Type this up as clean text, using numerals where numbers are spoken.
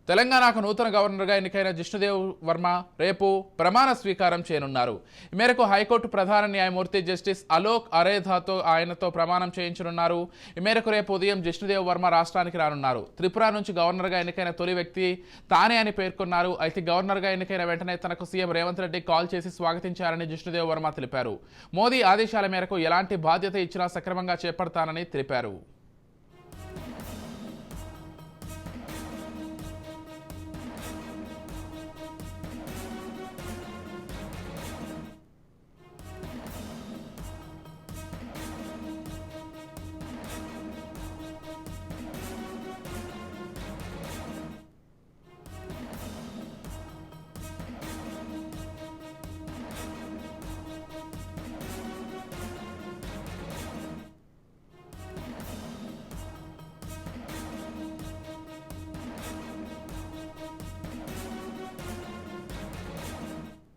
తెలంగాణకు నూతన గవర్నర్గా ఎన్నికైన జిష్ణుదేవ్ వర్మ రేపు ప్రమాణ స్వీకారం చేయనున్నారు. ఈ మేరకు హైకోర్టు ప్రధాన న్యాయమూర్తి జస్టిస్ అలోక్ అరేధాతో ఆయనతో ప్రమాణం చేయించనున్నారు. ఈ మేరకు రేపు ఉదయం జిష్ణుదేవ్ వర్మ రాష్ట్రానికి రానున్నారు. త్రిపుర నుంచి గవర్నర్గా ఎన్నికైన తొలి వ్యక్తి తానే అని పేర్కొన్నారు. అయితే గవర్నర్గా ఎన్నికైన వెంటనే తనకు సీఎం రేవంత్ రెడ్డి కాల్ చేసి స్వాగతించారని జిష్ణుదేవ్ వర్మ తెలిపారు. మోదీ ఆదేశాల మేరకు ఎలాంటి బాధ్యత ఇచ్చినా సక్రమంగా చేపడతానని తెలిపారు.